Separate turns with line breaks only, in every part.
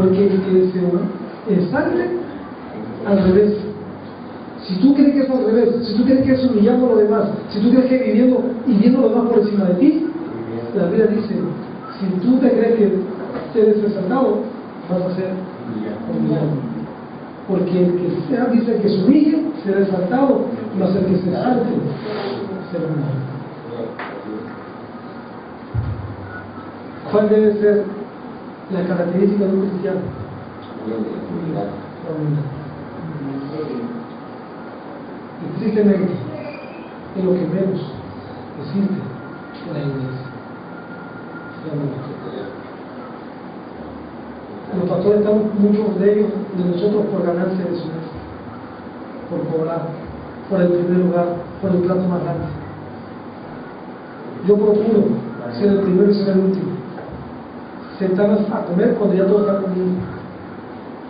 Porque el que se ensangue, al revés. Si tú crees que es al revés, si tú crees que es humillando a los demás, si tú crees que viviendo y viendo a los demás por encima de ti, la Biblia dice, si tú te crees que eres exaltado, vas a ser humillado. Porque el que sea, dice que se humille, será exaltado, más el que se exalte, será humillado. ¿Cuál debe ser la característica de un cristiano? La humildad. Y tristemente, es lo que menos existe en la iglesia. La humildad. Los pastores estamos, muchos de ellos, de nosotros, por ganarse de su mesa, por cobrar, por el primer lugar, por el plato más grande. Yo procuro ser el primero y ser el último. Sentarnos a comer cuando ya todos están comiendo.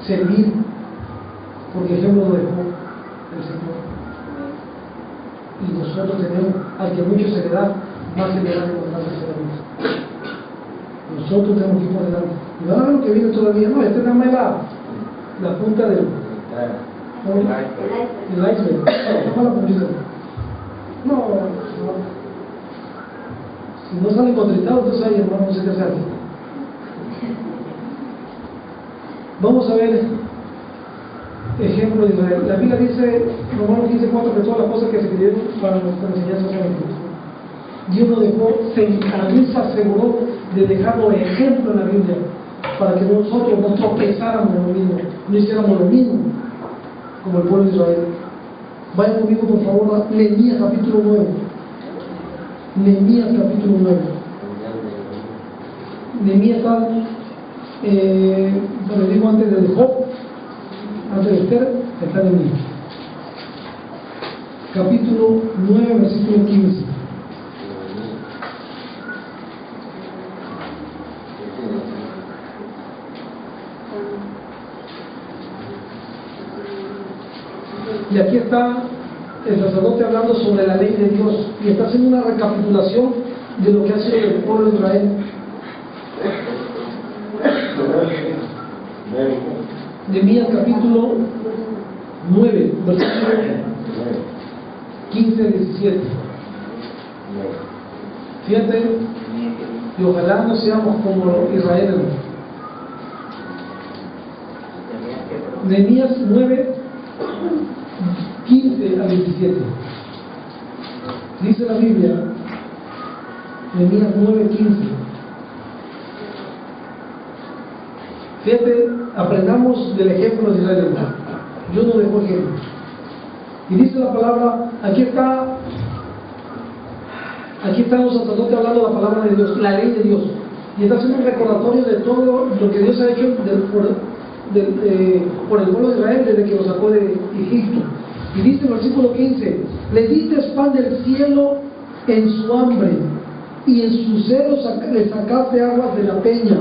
Servir, porque ejemplo lo dejó el Señor. Y nosotros tenemos, al que mucho se le da, más se le da de los más se le da. Nosotros tenemos que ir por delante. Y van a ver lo que viene todavía. No, esta es nada más la punta del iceberg. No la puntita. No. Si no salen contritados, entonces ahí, hermano, no sé qué hacer. Vamos a ver ejemplo de Israel. La Biblia dice, Romanos 15:4, que todas las cosas que se escribieron para nuestra enseñanza son escritas. Dios nos dejó, se aseguró de dejarlo ejemplo en la Biblia, para que nosotros no tropezáramos en lo mismo, no hiciéramos lo mismo como el pueblo de Israel. Vayan conmigo por favor a Nehemías capítulo 9. Nehemías capítulo 9. Nehemías está, le digo antes de Job, antes de Esther, está Nehemías. Capítulo 9, versículo 15. Y aquí está el sacerdote hablando sobre la ley de Dios y está haciendo una recapitulación de lo que ha sido el pueblo de Israel. Nehemías capítulo 9, versículo 15-17. Fíjate, y ojalá no seamos como Israel. Nehemías 9, 15-17. Dice la Biblia, Nehemías 9:15. Fíjate, aprendamos del ejemplo de Israel. Yo no dejo ejemplo. Y dice la palabra, aquí están los sacerdotes hablando la palabra de Dios, la ley de Dios. Y está haciendo un recordatorio de todo lo que Dios ha hecho por el pueblo de Israel desde que lo sacó de Egipto. Y dice el versículo 15, le diste pan del cielo en su hambre, y en su celo le sacaste aguas de la peña,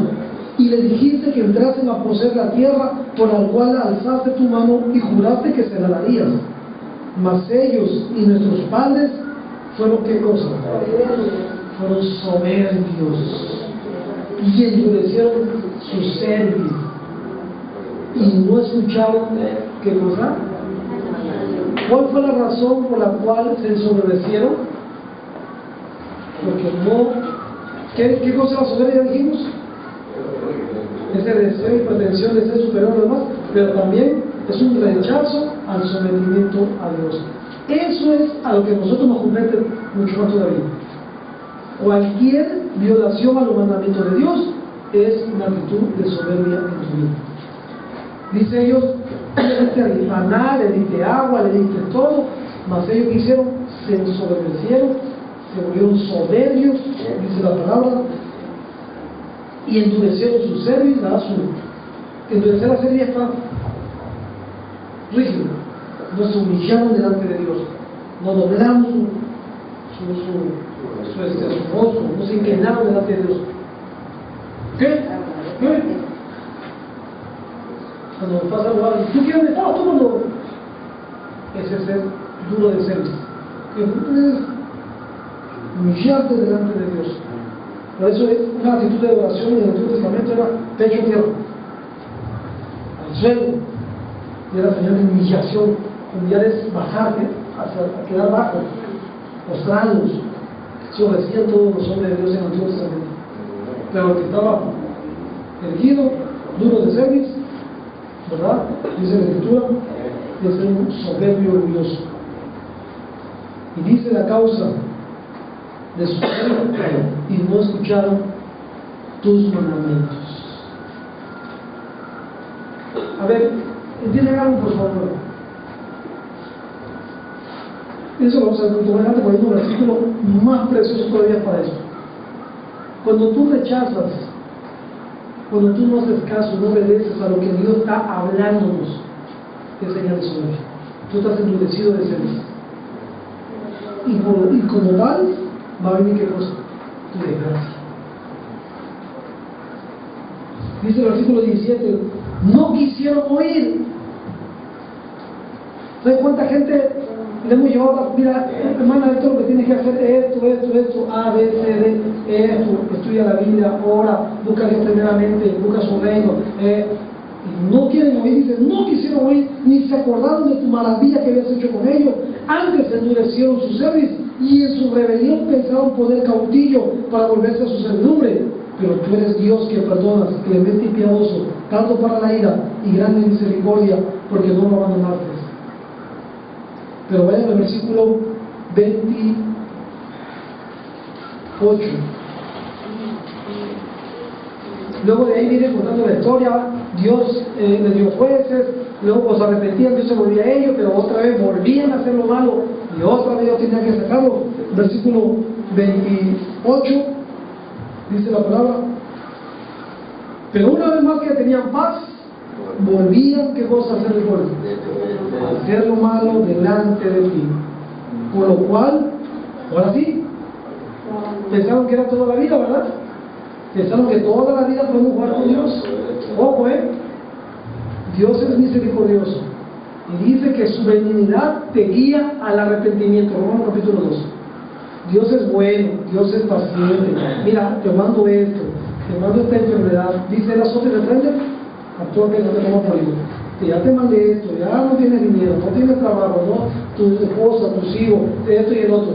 y le dijiste que entrasen a poseer la tierra por la cual alzaste tu mano y juraste que se la darías. Mas ellos y nuestros padres fueron, ¿qué cosa? Fueron soberbios y endurecieron su cerviz y no escucharon, ¿qué cosa? ¿Cuál fue la razón por la cual se ensoberbecieron? Porque no. ¿Qué cosa es la soberbia, dijimos? Ese deseo y pretensión de ser superior a los demás, pero también es un rechazo al sometimiento a Dios. Eso es a lo que nosotros nos compete mucho más todavía. Cualquier violación a los mandamientos de Dios es una actitud de soberbia en tu vida. Dice ellos, le diste maná, le diste agua, le diste todo, mas ellos que hicieron, se ensoberbecieron, se volvieron soberbios, dice la palabra, y endurecieron su cerviz, endurecer la cerviz está rígido, no se humillaron delante de Dios, no doblaron su rostro, no se inclinaron delante de Dios. ¿Qué? Cuando pasa algo, ¿tú quieres de todo? Tómalo. Ese es ser duro de cerviz. Que tú puedes humillarte delante de Dios. Por eso es una actitud de oración en el Antiguo Testamento era pecho tierra. suelo, y era señal de humillación. Humillar es bajarte, a quedar bajo, postrarnos. Eso lo decían todos los hombres de Dios en el Antiguo Testamento. Pero el que estaba erguido, duro de cerviz, ¿verdad? Dice la Escritura, es un soberbio orgulloso. Y dice la causa de su soberbia, y no escucharon tus mandamientos. A ver, entienden algo, por favor. Eso lo vamos a ver un poco adelante, porque hay un versículo más precioso todavía para eso. Cuando tú rechazas, cuando tú no haces caso, no obedeces a lo que Dios está hablándonos, es señal de soberbia. Tú estás endurecido de servicio. Y como tal, va a venir ¿qué cosa? Tu desgracia. Dice el versículo 17, no quisieron oír. ¿Sabes cuánta gente le hemos llevado? Mira, hermana, esto es lo que tienes que hacer, esto, A, B, C, D, esto, estudia la Biblia, ora, busca a Dios primeramente, busca su reino. Y no quieren oír, dicen, no quisieron oír, ni se acordaron de tu maravilla que habías hecho con ellos. Antes endurecieron su cerviz y en su rebelión pensaron poner cautillo para volverse a su servidumbre. Pero tú eres Dios que perdonas, clemente y piadoso, tanto para la ira y grande misericordia, porque no lo abandonaste. Pero vayan al versículo 28. Luego de ahí viene contando la historia. Dios les dio jueces, luego se arrepentían, Dios se volvía a ellos, pero otra vez volvían a hacer lo malo y otra vez Dios tenía que sacarlo. Versículo 28 dice la palabra: pero una vez más que tenían paz, volvían, ¿qué cosa? Hacer el pueblo, hacer lo malo delante de ti. Por lo cual, ahora sí, pensaron que era toda la vida, ¿verdad? Pensaron que toda la vida podemos jugar con Dios. Ojo, Dios es misericordioso y dice que su benignidad te guía al arrepentimiento. Romanos capítulo 2. Dios es bueno, Dios es paciente. Mira, te mando esto, te mando esta enfermedad. Dice el azote de frente, actúa que no te tomas por hijo. Que ya te mandé esto, ya no tienes dinero, no tienes trabajo, no, tu esposa, tus hijos, esto y el otro.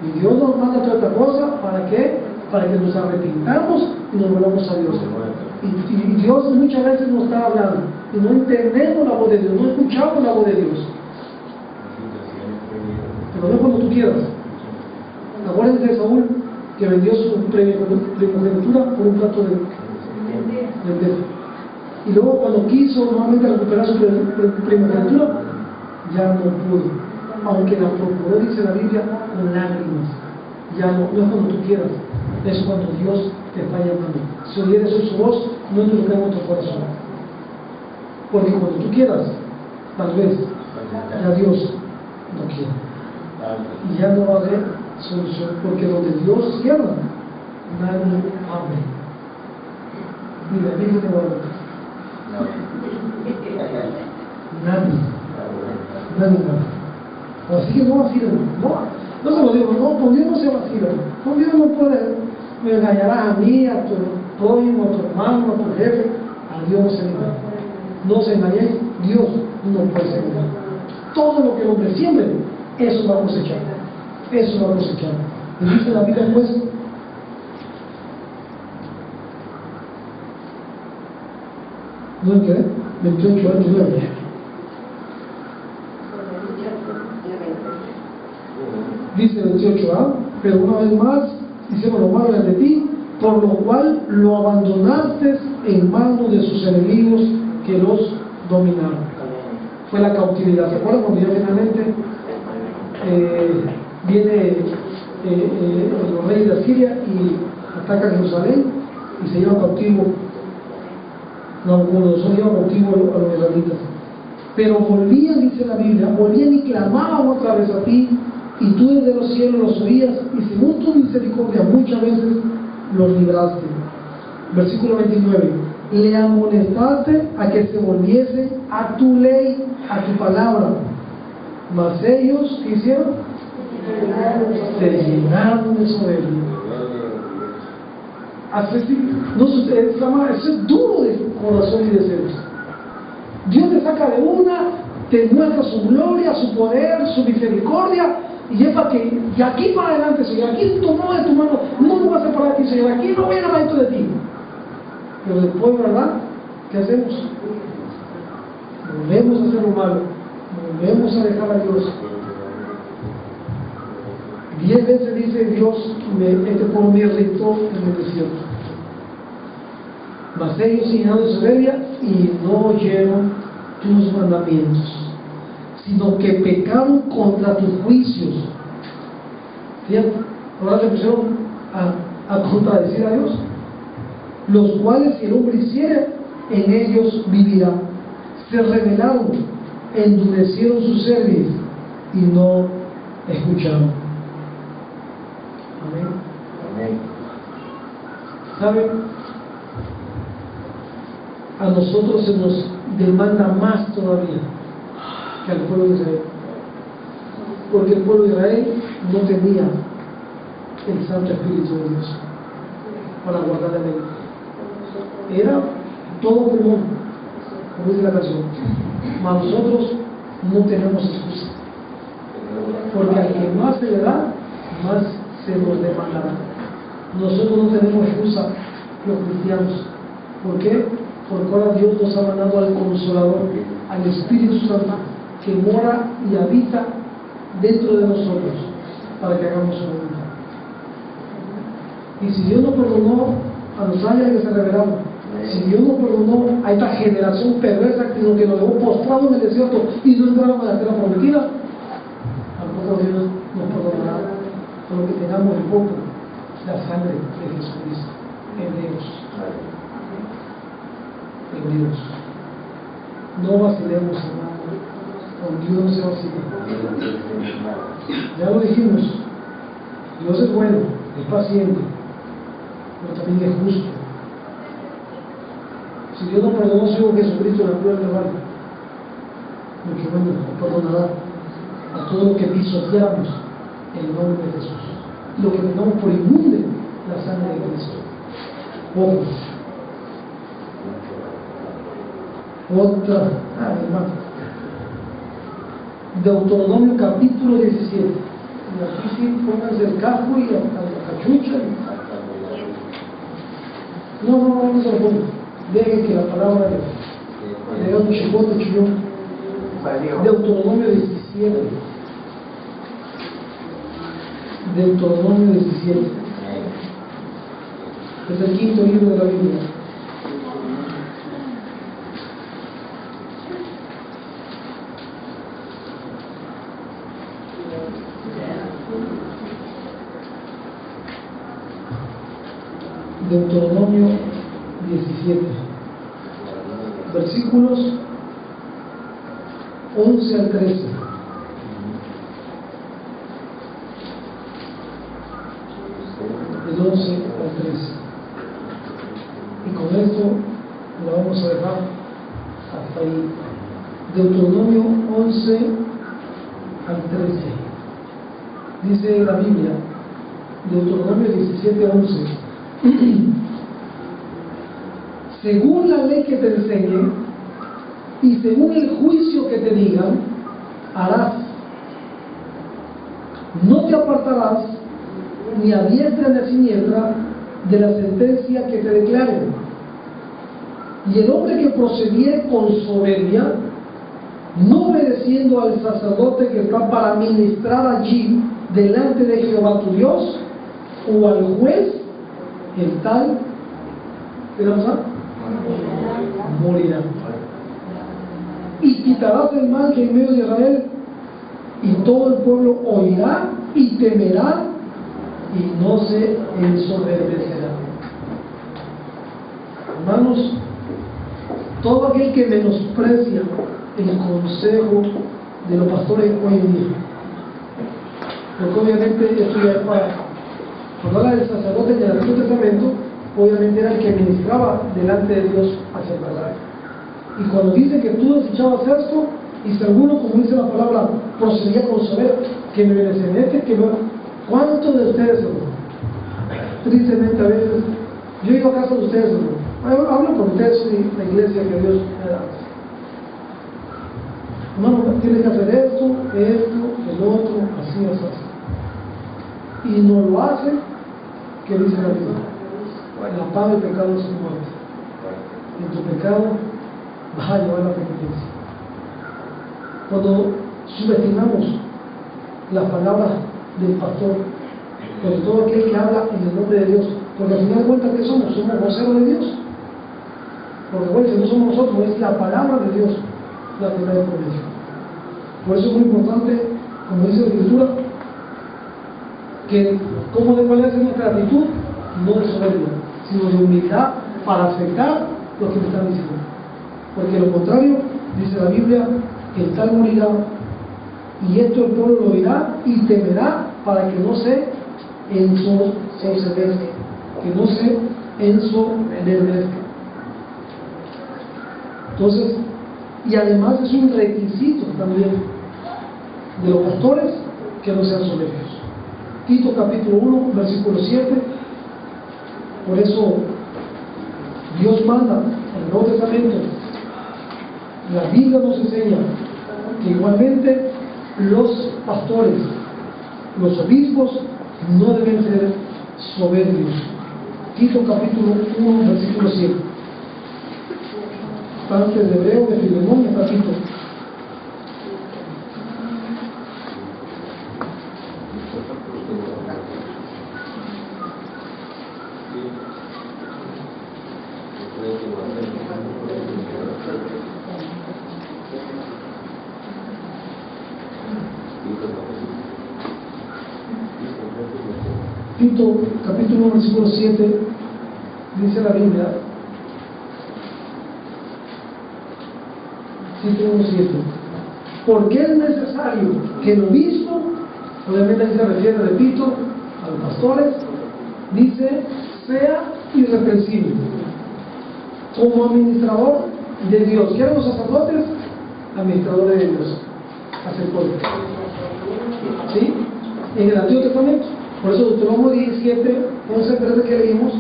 Y Dios nos manda toda esta cosa, ¿para qué? Para que nos arrepintamos y nos volvamos a Dios. Y Dios muchas veces nos está hablando y no entendemos la voz de Dios, no escuchamos la voz de Dios. Te lo dejo cuando tú quieras. Acuérdense de Saúl, que vendió su primogenitura por un plato de lentejas. Y luego cuando quiso nuevamente recuperar su primogenitura, ya no pudo. Aunque la procuró, dice la Biblia, con lágrimas. Ya no es cuando tú quieras, es cuando Dios te está llamando. Si oyeres hoy su voz, no endurezcamos tu corazón. Porque cuando tú quieras, tal vez, ya Dios no quiere. Y ya no va a haber solución, porque donde Dios cierra, nadie abre. Mira, fíjate, nadie abre. Así que no vacila, no se lo digo, no, con Dios no se vacila. Con Dios no puede, me engañarás a mí, a tu prójimo, a tu hermano, a tu jefe. A Dios no se engaña. No se engañéis, Dios no puede ser engañado. Todo lo que el hombre siembre, eso va a cosechar. Eso va a cosechar. Y dice la Biblia, pues, ¿no es qué? 28 años, 9. Dice 28a, pero una vez más hicieron lo malo ante ti, por lo cual lo abandonaste en manos de sus enemigos que los dominaron. Fue la cautividad. ¿Se acuerdan cuando ya finalmente viene los reyes de Asiria y atacan Jerusalén y se llevan cautivo? Nabucodonosor lleva cautivo a los israelitas. Pero volvían, dice la Biblia, volvían y clamaban otra vez a ti, y tú desde los cielos los oías, y según tu misericordia muchas veces los libraste. Versículo 29. Le amonestaste a que se volviese a tu ley, a tu palabra. Mas ellos, ¿qué hicieron? Se llenaron de soberbia. Eso es duro de corazón y de celos. saca de una, te muestra su gloria, su poder, su misericordia, y es para que de aquí para adelante, Señor, aquí tomó de tu mano, no me vas a separar de ti, Señor, aquí no voy a ganar esto de ti. Pero después, ¿verdad? ¿Qué hacemos? Volvemos a hacer lo malo, volvemos a dejar a Dios. 10 veces dice Dios, este pueblo me irritó en el desierto. Mas ellos se llenaron de soberbia y no oyeron tus mandamientos, sino que pecaron contra tus juicios. ¿Cierto? Ahora se pusieron a contradecir a Dios, los cuales si el hombre hiciere, en ellos vivirá. Se rebelaron, endurecieron su cerviz y no escucharon. Amén.
Amén.
¿Saben? A nosotros se nos demanda más todavía que al pueblo de Israel, porque el pueblo de Israel no tenía el Santo Espíritu de Dios para guardar la ley. Era todo común, como dice la canción. Mas nosotros no tenemos excusa, porque al que más se le da, más se nos demandará. Nosotros no tenemos excusa, los cristianos. ¿Por qué? Porque ahora Dios nos ha mandado al Consolador, al Espíritu Santo, que mora y habita dentro de nosotros, para que hagamos su voluntad. Y si Dios no perdonó a los ángeles que se rebelaron, si Dios no perdonó a esta generación perversa que nos dejó postrados en el desierto y no entraron a la tierra prometida, tampoco Dios nos perdonará por lo que tengamos en poco la sangre de Jesucristo en Dios. En Dios. No vacilemos, hermano. Con Dios no se vacila. Ya lo dijimos. Dios es bueno, es paciente, pero también es justo. Si Dios no perdonó a su Hijo Jesucristo en la cruz del Calvario, porque bueno, nos perdonará a todo lo que pisoteamos en el nombre de Jesús. Lo que tengamos por inmunde la sangre de Cristo. Otra, hermano. Deuteronomio capítulo 17. Y aquí sí, pónganse el casco y la cachucha. No se lo pongan. Dejen que la palabra de Dios chicote chillón. Deuteronomio 17. Deuteronomio 17. Es el quinto libro de la Biblia. Deuteronomio 17, versículos 11 al 13. Del 11 al 13. Y con esto lo vamos a dejar hasta ahí. Deuteronomio 11 al 13. Dice la Biblia, Deuteronomio 17, 11. Según la ley que te enseñe y según el juicio que te digan, harás. No te apartarás ni a diestra ni a siniestra de la sentencia que te declaren. Y el hombre que procediere con soberbia, no obedeciendo al sacerdote que está para ministrar allí delante de Jehová tu Dios, o al juez, el tal, ¿qué vamos a? Morirá. Y quitarás el mal que en medio de Israel, y todo el pueblo oirá y temerá y no se ensoberbecerá. Hermanos, todo aquel que menosprecia el consejo de los pastores hoy en día, porque obviamente esto ya es para cuando habla del sacerdote en el Antiguo Testamento, obviamente era el que ministraba delante de Dios hacia el Padre. Y cuando dice que tú desechabas esto, y si alguno, como dice la palabra, procedía con soberbia, que me beneficie, que no. ¿Cuántos de ustedes, hermano? Tristemente a veces, yo he ido a casa de ustedes, hermano. Hablo con ustedes y la iglesia que Dios me da. hermano, tienes que hacer esto, el otro, así, así. Y no lo hace, ¿qué dice la Biblia? La paga del pecado es su muerte. En tu pecado vas a llevar la penitencia. Cuando subestimamos las palabras del pastor, sobre todo aquel que habla en el nombre de Dios, porque al final de cuentas, ¿qué somos? Somos voceros de Dios. Porque bueno, si no somos nosotros, es la palabra de Dios la que da el provecho. Por eso es muy importante, como dice la Escritura, que ¿cómo debe ser nuestra actitud? No de soberbia, sino de humildad para aceptar lo que me están diciendo. Porque de lo contrario, dice la Biblia, que el tal morirá, y esto el pueblo lo oirá y temerá para que no se ensoberbezca, que no se ensoberbezca. Entonces, y además es un requisito también de los pastores que no sean soberbios. Tito capítulo 1, versículo 7. Por eso Dios manda en el Nuevo Testamento, la Biblia nos enseña que igualmente los pastores, los obispos, no deben ser soberbios. Tito capítulo 1, versículo 7. Antes de Hebreo, de Filemón, está Tito. Tito capítulo 1, versículo 7, dice la Biblia, Tito 1:7, porque es necesario que el obispo, obviamente ahí se refiere, repito, a los pastores, dice, sea irreprensible, como administrador de Dios. ¿Quieren los sacerdotes? Administradores de Dios, sacerdotes. ¿Sí? En el Antiguo Testamento. Por eso Deuteronomio 17, 11, 13 que leímos,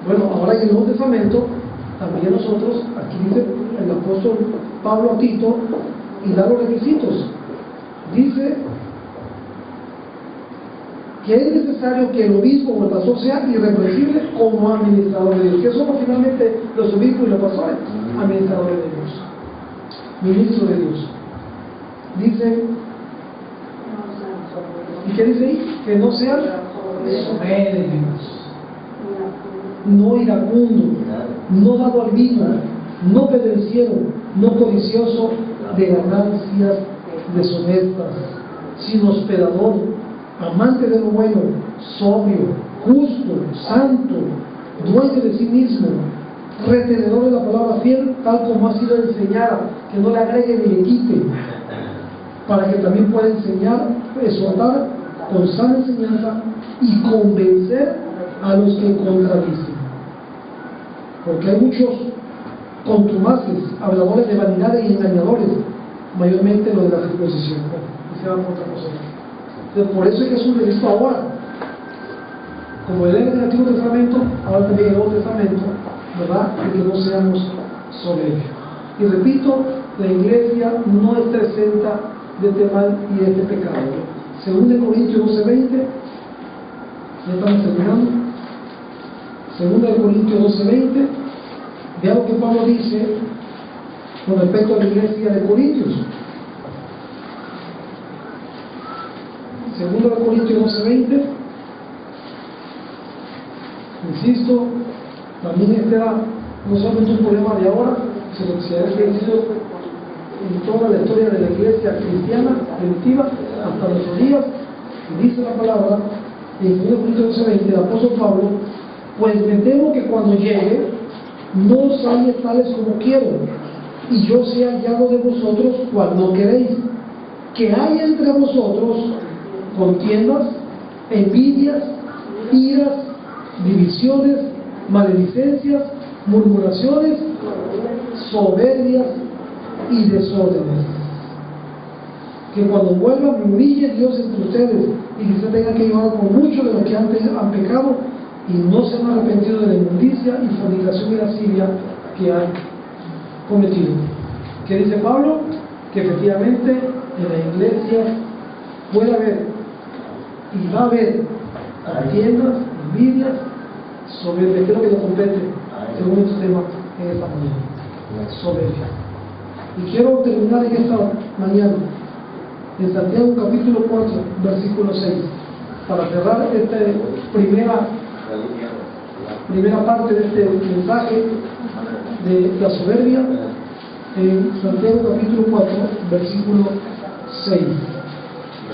bueno, ahora en el Nuevo Testamento, también nosotros, aquí dice el apóstol Pablo a Tito, y da los requisitos. Dice que es necesario que el obispo o el pastor sea irreprensible como administrador de Dios. ¿Qué somos finalmente los obispos y los pastores? Administradores de Dios, ministros de Dios. Dice, ¿y qué dice ahí? Que no sean soberbios, no iracundo, no dado al vino, no pendenciero, no codicioso de ganancias deshonestas, sino hospedador, amante de lo bueno, sobrio, justo, santo, dueño de sí mismo, retenedor de la palabra fiel, tal como ha sido enseñada, que no le agregue ni le quite, para que también pueda enseñar, exhortar con sana enseñanza y convencer a los que contradicen. Porque hay muchos contumaces, habladores de vanidades y engañadores, mayormente lo de la circuncisión. Y se va por otra cosa. Entonces, por eso es que es un requisito ahora. Como el en el Antiguo Testamento, ahora también en el Nuevo Testamento, ¿verdad? De que no seamos soberbios. Y repito, la iglesia no está exenta de este mal y de este pecado. Según de Corintios 12:20, ya estamos terminando. Según de Corintios 12:20, vea lo que Pablo dice con respecto a la iglesia de Corintios. Segundo de Corintios 12:20, insisto, también este era no solamente un problema de ahora, sino que se ha extendido en toda la historia de la iglesia cristiana primitiva hasta nuestros días. Y dice la palabra en 1 Corintios 12:20, el apóstol Pablo, pues me temo que cuando llegue no os halle tales como quiero, y yo sea hallado de vosotros cual no queréis, que haya entre vosotros contiendas, envidias, iras, divisiones, maledicencias, murmuraciones, soberbias y desórdenes. Que cuando vuelva me humille Dios entre ustedes y que se tenga que llevar con muchos de los que antes han pecado y no se han arrepentido de la inmundicia y fornicación y lascivia que han cometido. ¿Qué dice Pablo? que efectivamente en la iglesia puede haber y va a haber contiendas, envidias, soberbia, que es lo que nos compete según este tema en esta mañana, soberbia. Y quiero terminar en esta mañana en Santiago capítulo 4 versículo 6 para cerrar esta primera parte de este mensaje de la soberbia. En Santiago capítulo 4 versículo 6,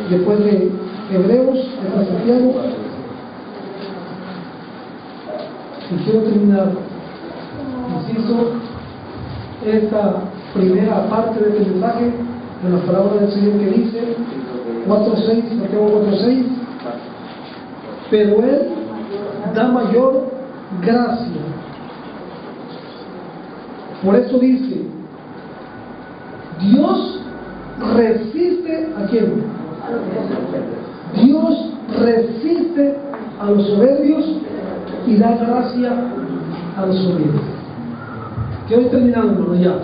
después de Hebreos está Santiago, y quiero terminar, insisto, esta primera parte de este mensaje en las palabras del Señor que dice 4:6, Santiago 4:6, pero Él da mayor gracia. Por eso dice, Dios resiste ¿a quién? Dios resiste a los soberbios y da gracia a los humildes. Quiero terminar, hermano, ya.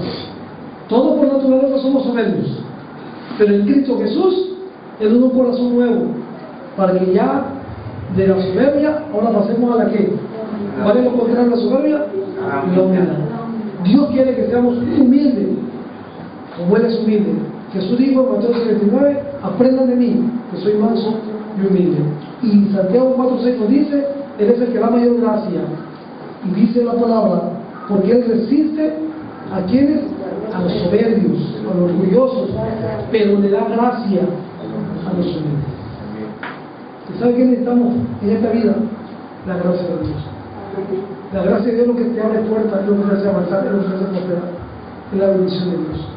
Todos por naturaleza somos soberbios, pero en Cristo Jesús es un corazón nuevo, para que ya de la soberbia ahora pasemos a la que. ¿Cuál es lo contrario a la soberbia? La humildad. Dios quiere que seamos humildes, como Él es humilde. Jesús dijo en Mateo 29, aprendan de mí, que soy manso y humilde. Y Santiago 4:6 nos dice, Él es el que da mayor gracia. Y dice la palabra, porque Él resiste a quienes, a los soberbios, a los orgullosos, pero le da gracia a los humildes. ¿Y sabe qué necesitamos en esta vida? La gracia de Dios. La gracia de Dios es lo que te abre puertas, es lo que te hace avanzar, es lo que te hace prosperar, es la bendición de Dios.